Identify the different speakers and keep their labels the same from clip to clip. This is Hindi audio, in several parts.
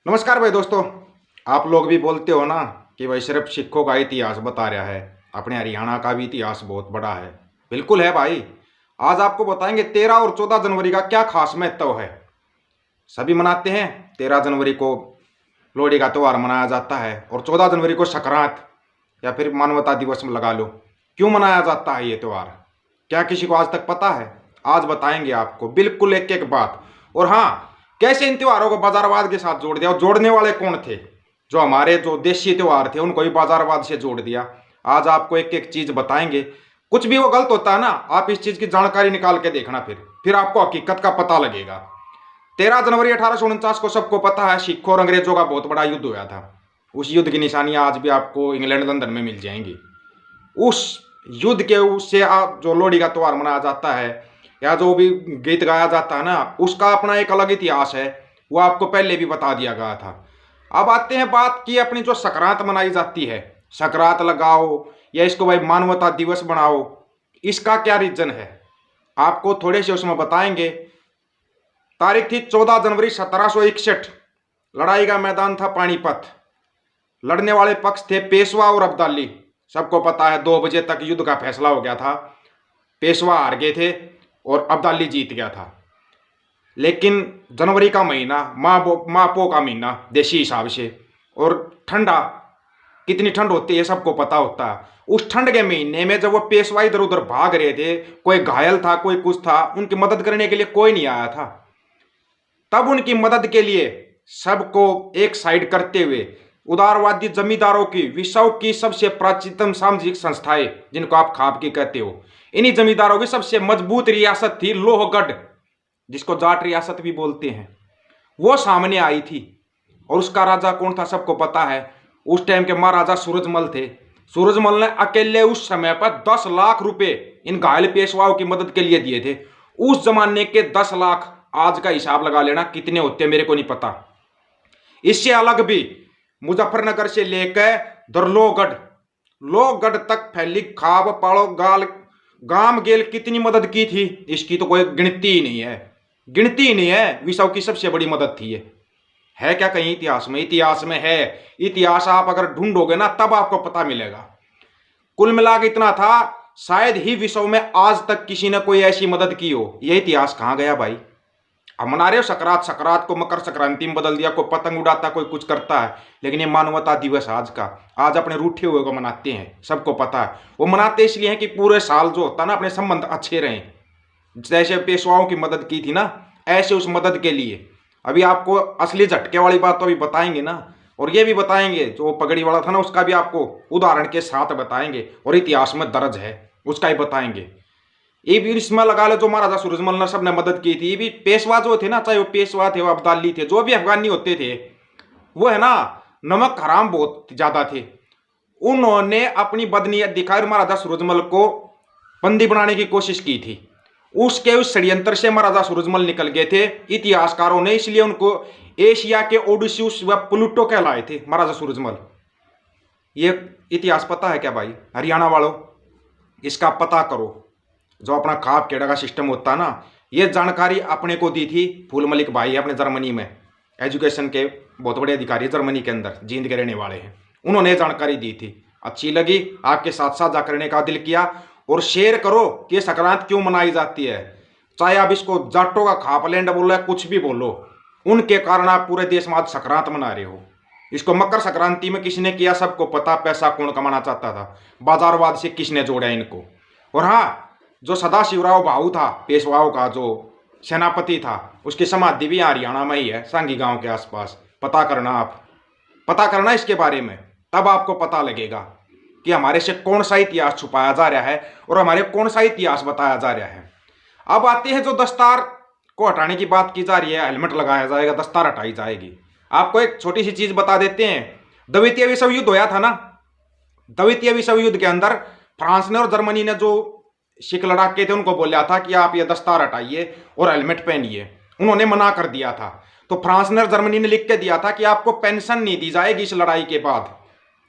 Speaker 1: नमस्कार भाई दोस्तों। आप लोग भी बोलते हो ना कि भाई सिर्फ सिखों का इतिहास बता रहा है। अपने हरियाणा का भी इतिहास बहुत बड़ा है। बिल्कुल है भाई। आज आपको बताएंगे 13 और 14 जनवरी का क्या खास महत्व है। सभी मनाते हैं। 13 जनवरी को लोहड़ी का त्यौहार मनाया जाता है और 14 जनवरी को संक्रांत या फिर मानवता दिवस में लगा लो। क्यों मनाया जाता है ये त्यौहार? क्या किसी को आज तक पता है? आज बताएंगे आपको बिल्कुल एक एक बात। और हाँ, कैसे इन त्योहारों को बाजारवाद के साथ जोड़ दिया और जोड़ने वाले कौन थे? जो हमारे जो देशी त्योहार थे उनको भी बाजारवाद से जोड़ दिया। आज आपको एक एक चीज बताएंगे। कुछ भी वो गलत होता है ना, आप इस चीज की जानकारी निकाल के देखना, फिर आपको हकीकत का पता लगेगा। 13 जनवरी 1849 को सबको पता है, सिखों और अंग्रेजों का बहुत बड़ा युद्ध हुआ था। उस युद्ध की निशानियां आज भी आपको इंग्लैंड लंदन में मिल जाएंगी। उस युद्ध के उससे आप जो लोहड़ी का त्यौहार मनाया जाता है या जो भी गीत गाया जाता है ना, उसका अपना एक अलग इतिहास है। वो आपको पहले भी बता दिया गया था। अब आते हैं बात की अपनी जो संक्रांत मनाई जाती है, संक्रांत लगाओ या इसको भाई मानवता दिवस बनाओ, इसका क्या रीजन है आपको थोड़े से उसमें बताएंगे। तारीख थी 14 जनवरी 1761। लड़ाई का मैदान था पानीपत। लड़ने वाले पक्ष थे पेशवा और अब्दाली। सबको पता है 2 बजे तक युद्ध का फैसला हो गया था। पेशवा हार गए थे और अब्दाली जीत गया था। लेकिन जनवरी का महीना मापो का महीना देशी हिसाब से, और ठंडा, कितनी ठंड होती है सबको पता होता है। उस ठंड के महीने में जब वो पेशवा इधर उधर भाग रहे थे, कोई घायल था कोई कुछ था, उनकी मदद करने के लिए कोई नहीं आया था। तब उनकी मदद के लिए सबको एक साइड करते हुए उदारवादी जमींदारों की, विश्व की सबसे प्राचीनतम सामाजिक संस्थाएं जिनको आप खापकी कहते हो, इन्हीं जमींदारों की सबसे मजबूत रियासत थी लोहगढ़, जिसको जाट रियासत भी बोलते हैं, वो सामने आई थी। और उसका राजा कौन था सबको पता है। उस टाइम के महाराजा सूरजमल थे। सूरजमल ने अकेले उस समय पर 10 लाख रुपए इन घायल पेशवाओं की मदद के लिए दिए थे। उस जमाने के 10 लाख आज का हिसाब लगा लेना कितने होते मेरे को नहीं पता। इससे अलग भी मुजफ्फरनगर से लेकर दरलोगढ़, लोहगढ़ तक फैली खाब पाड़ो गाल गाम गेल कितनी मदद की थी, इसकी तो कोई गिनती ही नहीं है। गिनती ही नहीं है। विश्व की सबसे बड़ी मदद थी ये। है क्या कहीं इतिहास में? इतिहास में है। इतिहास आप अगर ढूंढोगे ना तब आपको पता मिलेगा। कुल मिला के इतना था, शायद ही विश्व में आज तक किसी ने कोई ऐसी मदद की हो। ये इतिहास कहाँ गया भाई? अब मना रहे हो संक्रांत, संक्रांत को मकर संक्रांति में बदल दिया, कोई पतंग उड़ाता कोई कुछ करता है। लेकिन ये मानवता दिवस आज का, आज अपने रूठे हुए को मनाते हैं, सबको पता है। वो मनाते इसलिए हैं कि पूरे साल जो होता है ना, अपने संबंध अच्छे रहें। जैसे पेशवाओं की मदद की थी ना, ऐसे उस मदद के लिए अभी आपको असली झटके वाली बात तो अभी बताएंगे ना। और ये भी बताएंगे जो पगड़ी वाला था ना, उसका भी आपको उदाहरण के साथ बताएंगे और इतिहास में दर्ज है उसका ही बताएंगे। ये भी इसमें लगा लो जो महाराजा सूरजमल ने सबने मदद की थी। ये भी पेशवा जो थे ना, चाहे वो पेशवा थे वो अब्दाली थे, जो भी अफगानी होते थे, वो है ना नमक हराम बहुत ज्यादा थे। उन्होंने अपनी बदनीयत दिखाई और महाराजा सूरजमल को बंदी बनाने की कोशिश की थी। उसके उस षड्यंत्र से महाराजा सूरजमल निकल गए थे इतिहासकारों ने, इसलिए उनको एशिया के ओडिसियस व प्लूटो कहलाए थे महाराजा सूरजमल। ये इतिहास पता है क्या भाई हरियाणा वालों? इसका पता करो। जो अपना खाप केड़ा का सिस्टम होता है ना, ये जानकारी अपने को दी थी फूल मलिक भाई, अपने जर्मनी में एजुकेशन के बहुत बड़े अधिकारी, जर्मनी के अंदर जींद के रहने वाले हैं। उन्होंने जानकारी दी थी, अच्छी लगी, आपके साथ साझा करने का दिल किया। और शेयर करो कि संक्रांत क्यों मनाई जाती है। चाहे आप इसको जाटों का खापलैंड बोलो या कुछ भी बोलो, उनके कारण आप पूरे देश में आज संक्रांत मना रहे हो। इसको मकर संक्रांति में किसने किया सबको पता। पैसा कौन कमाना चाहता था, बाजारवाद से किसने जोड़ा इनको। और हाँ, जो सदाशिवराव भाऊ था पेशवाओं का जो सेनापति था, उसकी समाधि भी हरियाणा में ही है, सांगी गांव के आसपास। पता करना, आप पता करना इसके बारे में, तब आपको पता लगेगा कि हमारे से कौन सा इतिहास छुपाया जा रहा है और हमारे कौन सा इतिहास बताया जा रहा है। अब आते हैं जो दस्तार को हटाने की बात की जा रही है, हेलमेट लगाया जाएगा, दस्तार हटाई जाएगी। आपको एक छोटी सी चीज बता देते हैं। द्वितीय विश्व युद्ध होया था ना, द्वितीय विश्व युद्ध के अंदर फ्रांस ने और जर्मनी ने जो सिख लड़ाके थे उनको बोला था कि आप ये दस्तार हटाइए और हेलमेट पहनिए। उन्होंने मना कर दिया था। तो फ्रांस ने और जर्मनी ने लिख के दिया था कि आपको पेंशन नहीं दी जाएगी इस लड़ाई के बाद।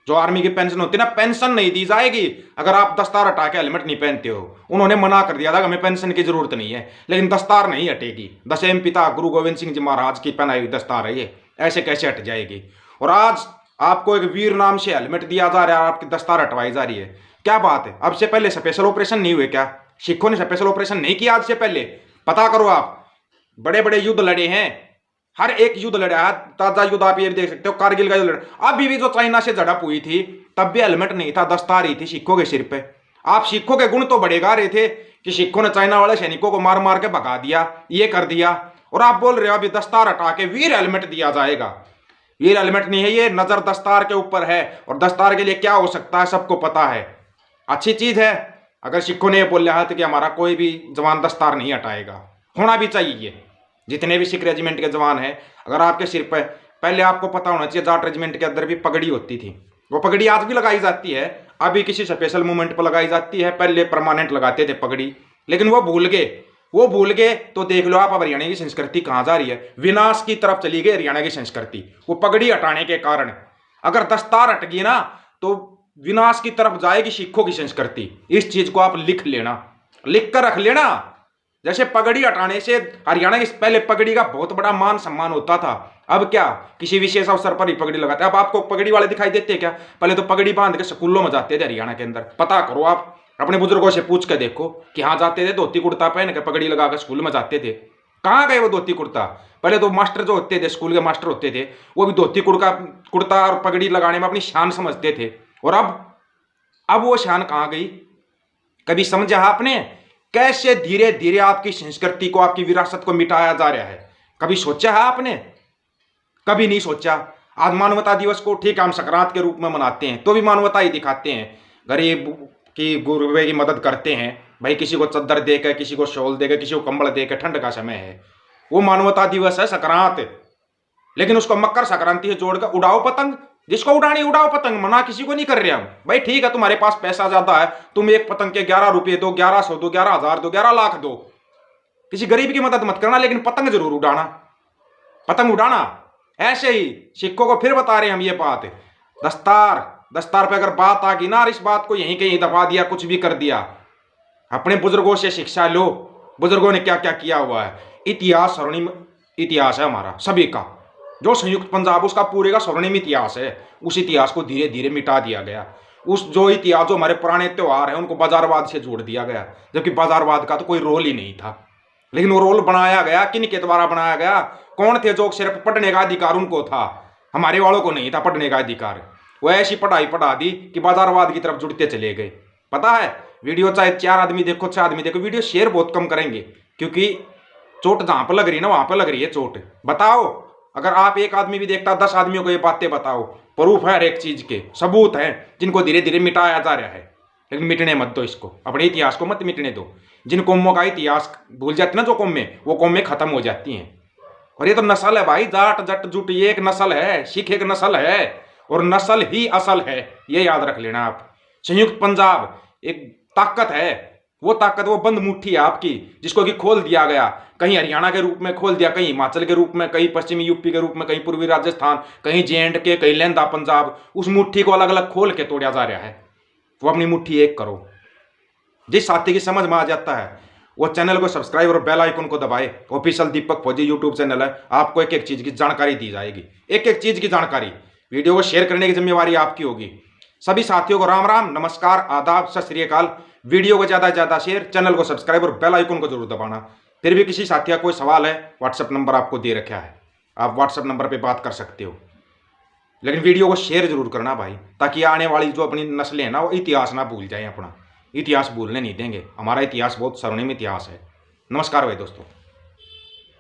Speaker 1: जो आर्मी की पेंशन होती है ना, पेंशन नहीं दी जाएगी अगर आप दस्तार हटा के हेलमेट नहीं पहनते हो। उन्होंने मना कर दिया था कि हमें पेंशन की जरूरत नहीं है, लेकिन दस्तार नहीं हटेगी। दशम पिता गुरु गोविंद सिंह जी महाराज की पहनाई हुई दस्तार है ये, ऐसे कैसे हट जाएगी। और आज आपको एक वीर नाम से हेलमेट दिया जा रहा है, आपकी दस्तार हटवाई जा रही है। क्या बात है, अब से पहले स्पेशल ऑपरेशन नहीं हुए क्या? सिखों ने स्पेशल ऑपरेशन नहीं किया आज से पहले? पता करो आप, बड़े बड़े युद्ध लड़े हैं, हर एक युद्ध लड़ा है। ताजा युद्ध आप ये देख सकते हो, कारगिल का युद्ध लड़ा। अभी भी जो चाइना से झड़प हुई थी तब भी हेलमेट नहीं था, दस्तार ही थी सिखों के सिर पे। आप सिखों के गुण तो बढ़ेगा रहे थे कि सिखों ने चाइना वाले सैनिकों को मार मार के भगा दिया, ये कर दिया, और आप बोल रहे हो अभी दस्तार हटा के वीर हेलमेट दिया जाएगा। वीर हेलमेट नहीं है ये, नजर दस्तार के ऊपर है, और दस्तार के लिए क्या हो सकता है सबको पता है। अच्छी चीज है अगर सिखों ने बोला है कि हमारा कोई भी जवान दस्तार नहीं हटाएगा, होना भी चाहिए। जितने भी सिख रेजिमेंट के जवान हैं, अगर आपके सिर पर, पहले आपको पता होना चाहिए जाट रेजिमेंट के अंदर भी पगड़ी होती थी, वो पगड़ी आज भी लगाई जाती है, अभी किसी स्पेशल मूवमेंट पर लगाई जाती है, पहले परमानेंट लगाते थे पगड़ी, लेकिन वो भूल गए तो देख लो आप अब हरियाणा की संस्कृति कहाँ जा रही है, विनाश की तरफ चली गई हरियाणा की संस्कृति, वो पगड़ी हटाने के कारण। अगर दस्तार हट गई ना तो विनाश की तरफ जाएगी सिखों की संस्कृति। इस चीज को आप लिख लेना, लिख कर रख लेना। जैसे पगड़ी हटाने से हरियाणा की पहले पगड़ी का बहुत बड़ा मान सम्मान होता था, अब क्या किसी विशेष अवसर पर ही पगड़ी लगाते हैं। अब आपको पगड़ी वाले दिखाई देते हैं क्या? पहले तो पगड़ी बांध के स्कूलों में जाते थे हरियाणा के अंदर। पता करो, आप अपने बुजुर्गों से पूछ के देखो कि हाँ जाते थे, धोती कुर्ता पहन के पगड़ी लगा के स्कूल में जाते थे। कहाँ गए वो धोती कुर्ता? पहले तो मास्टर जो होते थे, स्कूल के मास्टर होते थे, वो भी धोती कुर्ता और पगड़ी लगाने में अपनी शान समझते थे। और अब वो शान कहाँ गई? कभी समझा आपने कैसे धीरे धीरे आपकी संस्कृति को, आपकी विरासत को मिटाया जा रहा है? कभी सोचा है आपने? कभी नहीं सोचा। आज मानवता दिवस को ठीक हम संक्रांत के रूप में मनाते हैं, तो भी मानवता ही दिखाते हैं, गरीब की गुरबे की मदद करते हैं भाई, किसी को चद्दर देकर, किसी को शॉल देकर, किसी को कंबल देकर, ठंड का समय है, वो मानवता दिवस है संक्रांत। लेकिन उसको मकर संक्रांति से जोड़कर उड़ाओ पतंग, जिसको उड़ानी उड़ाओ पतंग, मना किसी को नहीं कर रहे हम भाई। ठीक है तुम्हारे पास पैसा ज्यादा है, तुम एक पतंग के 11 रुपये दो, 1100 दो, 11,000 दो, 11 लाख दो, किसी गरीब की मदद मत करना, लेकिन पतंग जरूर उड़ाना, पतंग उड़ाना। ऐसे ही सिखों को फिर बता रहे हैं हम ये बात, दस्तार पे अगर बात आ गई ना, इस बात को यहीं कहीं दबा दिया, कुछ भी कर दिया, अपने बुजुर्गों से शिक्षा लो, बुजुर्गों ने क्या क्या किया हुआ है। इतिहास स्वर्णिम इतिहास है हमारा सभी का, जो संयुक्त पंजाब उसका पूरे का स्वर्णिम इतिहास है। उस इतिहास को धीरे धीरे मिटा दिया गया। उस जो इतिहास, जो हमारे पुराने त्योहार हैं, उनको बाजारवाद से जोड़ दिया गया, जबकि बाजारवाद का तो कोई रोल ही नहीं था। लेकिन वो रोल बनाया गया, किन के द्वारा बनाया गया? कौन थे जो सिर्फ पढ़ने का अधिकार उनको था, हमारे वालों को नहीं था पढ़ने का अधिकार। वो ऐसी पढ़ाई पढ़ा दी कि बाजारवाद की तरफ जुड़ते चले गए। पता है, वीडियो चाहे 4 आदमी देखो, 6 आदमी देखो, वीडियो शेयर बहुत कम करेंगे, क्योंकि चोट जहां पर लग रही है ना, वहां पर लग रही है चोट। बताओ, अगर आप एक आदमी भी देखता, 10 आदमियों को ये बातें बताओ, प्रूफ है हर एक चीज के, सबूत हैं, जिनको धीरे धीरे मिटाया जा रहा है। लेकिन मिटने मत दो इसको, अपने इतिहास को मत मिटने दो। जिन कौमों का इतिहास भूल जाती ना, जो कौमें, वो कौमें खत्म हो जाती हैं। और ये तो नस्ल है भाई, जाट जट जुट, ये एक नस्ल है, सिख एक नस्ल है, और नस्ल ही असल है, ये याद रख लेना आप। संयुक्त पंजाब एक ताकत है, वो ताकत, वो बंद मुट्ठी है आपकी, जिसको कि खोल दिया गया। कहीं हरियाणा के रूप में खोल दिया, कहीं हिमाचल के रूप में, कहीं पश्चिमी यूपी के रूप में, कहीं पूर्वी राजस्थान, कहीं JNK, कहीं लहंदा पंजाब। उस मुट्ठी को अलग अलग खोल के तोड़ा जा रहा है। वो अपनी मुट्ठी एक करो। जिस साथी की समझ में आ जाता है वो चैनल को सब्सक्राइब और बेल आइकन को दबाए। ऑफिशियल दीपक फौजी यूट्यूब चैनल है, आपको एक एक चीज की जानकारी दी जाएगी, एक एक चीज की जानकारी। वीडियो को शेयर करने की जिम्मेवारी आपकी होगी। सभी साथियों को राम राम, नमस्कार, आदाब, सत श्री अकाल। वीडियो को ज्यादा से ज्यादा शेयर, चैनल को सब्सक्राइब और बेल आइकन को जरूर दबाना। फिर भी किसी साथी का कोई सवाल है, व्हाट्सएप नंबर आपको दे रखा है, आप व्हाट्सएप नंबर पर बात कर सकते हो। लेकिन वीडियो को शेयर जरूर करना भाई, ताकि आने वाली जो अपनी नस्लें हैं ना, वो इतिहास ना भूल जाए। अपना इतिहास भूलने नहीं देंगे, हमारा इतिहास बहुत स्वर्णिम इतिहास है। नमस्कार भाई दोस्तों।